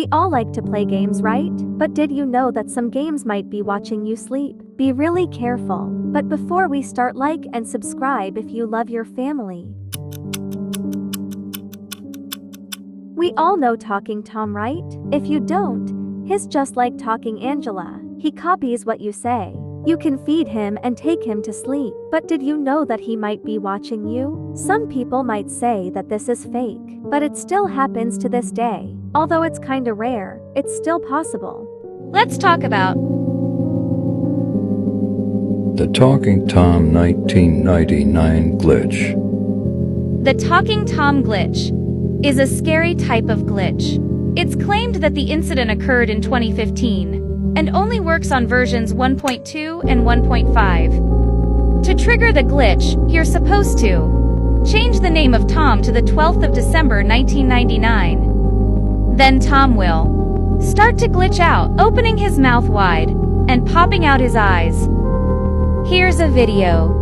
We all like to play games, right? But did you know that some games might be watching you sleep? Be really careful. But before we start, like and subscribe if you love your family. We all know Talking Tom, right? If you don't, he's just like Talking Angela. He copies what you say. You can feed him and take him to sleep. But did you know that he might be watching you? Some people might say that this is fake, but it still happens to this day. Although it's kinda rare, it's still possible. Let's talk about the Talking Tom 1999 glitch. The Talking Tom glitch is a scary type of glitch. It's claimed that the incident occurred in 2015 and only works on versions 1.2 and 1.5. To trigger the glitch, you're supposed to change the name of Tom to the 12th of December 1999. Then Tom will start to glitch out, opening his mouth wide and popping out his eyes. Here's a video.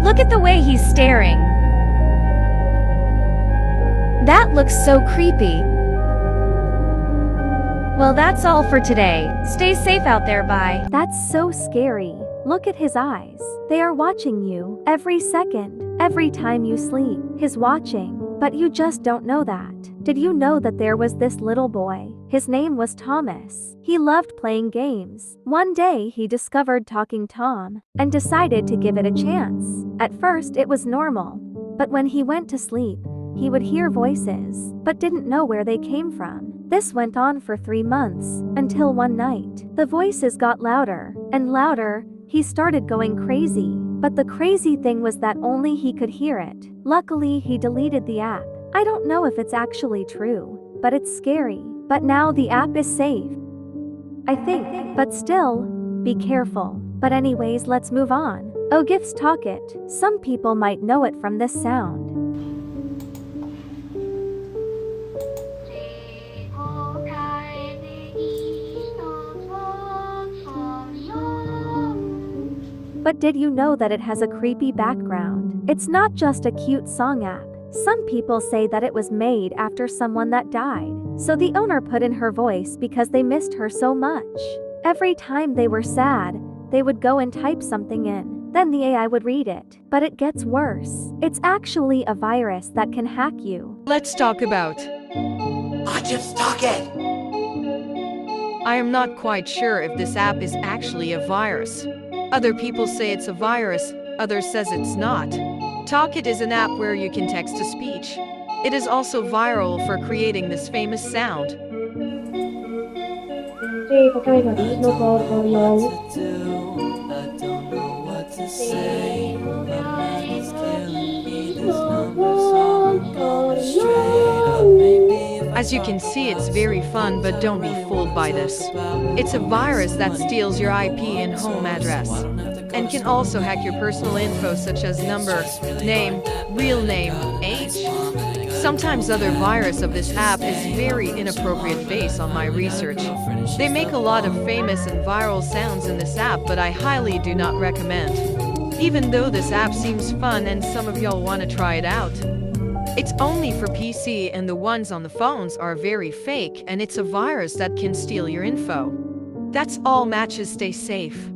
Look at the way he's staring. That looks so creepy. Well, that's all for today. Stay safe out there, bye. That's so scary. Look at his eyes. They are watching you every second, every time you sleep. He's watching, but you just don't know that. Did you know that there was this little boy? His name was Thomas. He loved playing games. One day he discovered Talking Tom and decided to give it a chance. At first it was normal, but when he went to sleep, he would hear voices, but didn't know where they came from. This went on for 3 months, until one night, the voices got louder and louder. He started going crazy, but the crazy thing was that only he could hear it. Luckily, he deleted the app. I don't know if it's actually true, but it's scary. But now the app is safe, I think, but still, be careful. But anyways, let's move on. Oh, gifts TalkIt. Some people might know it from this sound. But did you know that it has a creepy background? It's not just a cute song app. Some people say that it was made after someone that died. So the owner put in her voice because they missed her so much. Every time they were sad, they would go and type something in. Then the AI would read it. But it gets worse. It's actually a virus that can hack you. Let's talk about Just talk it. I am not quite sure if this app is actually a virus. Other people say it's a virus, others says it's not. TalkIt is an app where you can text to speech. It is also viral for creating this famous sound. As you can see, it's very fun, but don't be fooled by this. It's a virus that steals your IP and home address, and can also hack your personal info such as number, name, real name, age. Sometimes other virus of this app is very inappropriate based on my research. They make a lot of famous and viral sounds in this app, but I highly do not recommend. Even though this app seems fun and some of y'all want to try it out. It's only for PC and the ones on the phones are very fake, and it's a virus that can steal your info. That's all, matches, stay safe.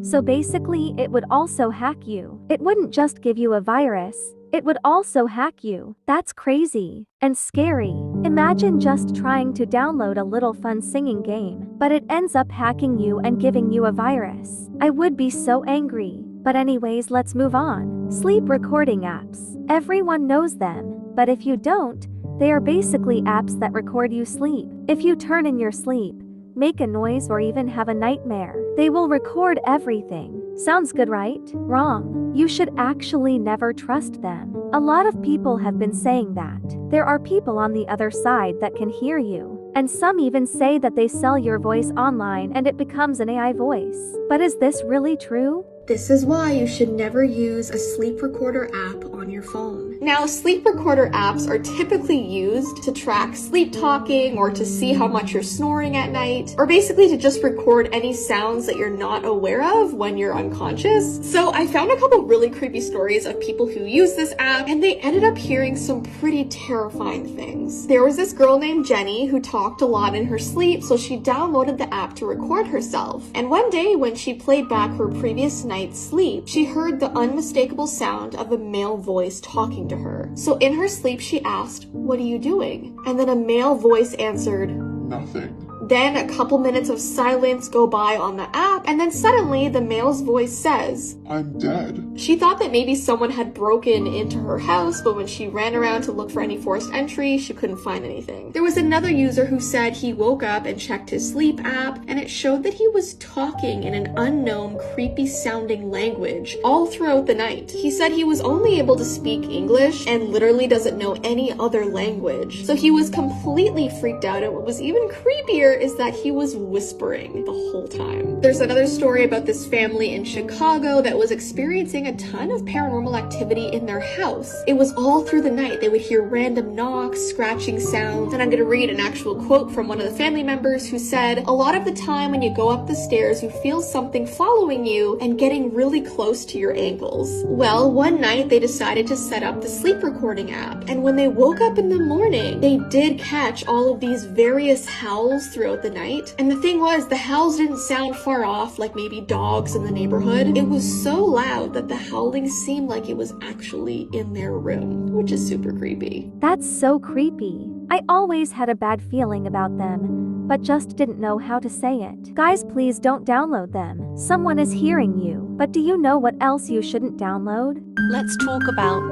So basically, it would also hack you. It wouldn't just give you a virus, it would also hack you. That's crazy and scary. Imagine just trying to download a little fun singing game, but it ends up hacking you and giving you a virus. I would be so angry. But anyways, let's move on. Sleep recording apps. Everyone knows them, but if you don't, They are basically apps that record you sleep. If you turn in your sleep, make a noise, or even have a nightmare, they will record everything. Sounds good, right? Wrong. You should actually never trust them. A lot of people have been saying that. There are people on the other side that can hear you. And some even say that they sell your voice online and it becomes an AI voice. But is this really true? This is why you should never use a sleep recorder app on your phone. Now, sleep recorder apps are typically used to track sleep talking or to see how much you're snoring at night, or basically to just record any sounds that you're not aware of when you're unconscious. So I found a couple really creepy stories of people who use this app, and they ended up hearing some pretty terrifying things. There was this girl named Jenny who talked a lot in her sleep, so she downloaded the app to record herself. And one day when she played back her previous night's sleep, she heard the unmistakable sound of a male voice talking to her. So in her sleep, she asked, "What are you doing?" And then a male voice answered, "Nothing." Then a couple minutes of silence go by on the app, and then suddenly the male's voice says, "I'm dead." She thought that maybe someone had broken into her house, but when she ran around to look for any forced entry, she couldn't find anything. There was another user who said he woke up and checked his sleep app, and it showed that he was talking in an unknown, creepy sounding language all throughout the night. He said he was only able to speak English and literally doesn't know any other language. So he was completely freaked out, and what was even creepier is that he was whispering the whole time. There's another story about this family in Chicago that was experiencing a ton of paranormal activity in their house. It was all through the night. They would hear random knocks, scratching sounds, and I'm gonna read an actual quote from one of the family members who said, "A lot of the time when you go up the stairs, you feel something following you and getting really close to your ankles." Well, one night they decided to set up the sleep recording app, and when they woke up in the morning, they did catch all of these various howls throughout the night. And the thing was, the howls didn't sound far off like maybe dogs in the neighborhood. It was so loud that the howling seemed like it was actually in their room, which is super creepy. That's so creepy. I always had a bad feeling about them, but just didn't know how to say it. Guys, please don't download them. Someone is hearing you. But do you know what else you shouldn't download? Let's talk about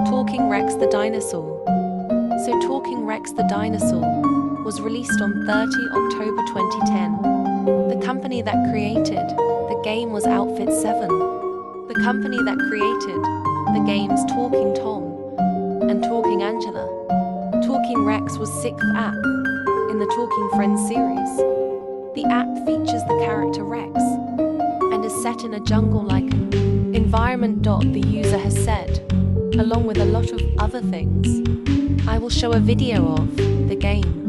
Talking Rex the Dinosaur. So Talking Rex the Dinosaur was released on 30 October 2010. The company that created the game was Outfit 7. The company that created the games Talking Tom and Talking Angela. Talking Rex was 6th app in the Talking Friends series. The app features the character Rex and is set in a jungle-like environment. The user has said, along with a lot of other things. I will show a video of the game.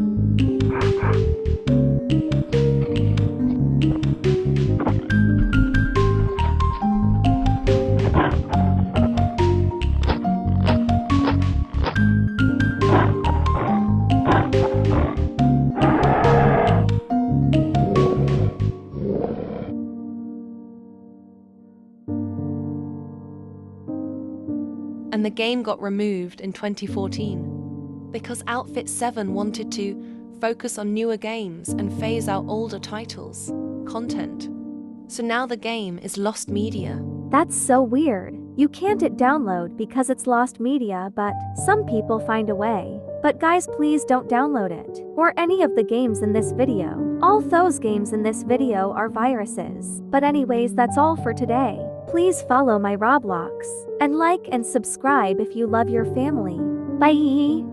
And the game got removed in 2014 because Outfit 7 wanted to focus on newer games and phase out older titles, content. So now the game is lost media. That's so weird. You can't hit download because it's lost media, but some people find a way. But guys, please don't download it, or any of the games in this video. All those games in this video are viruses. But anyways, that's all for today. Please follow my Roblox, and like and subscribe if you love your family. Bye!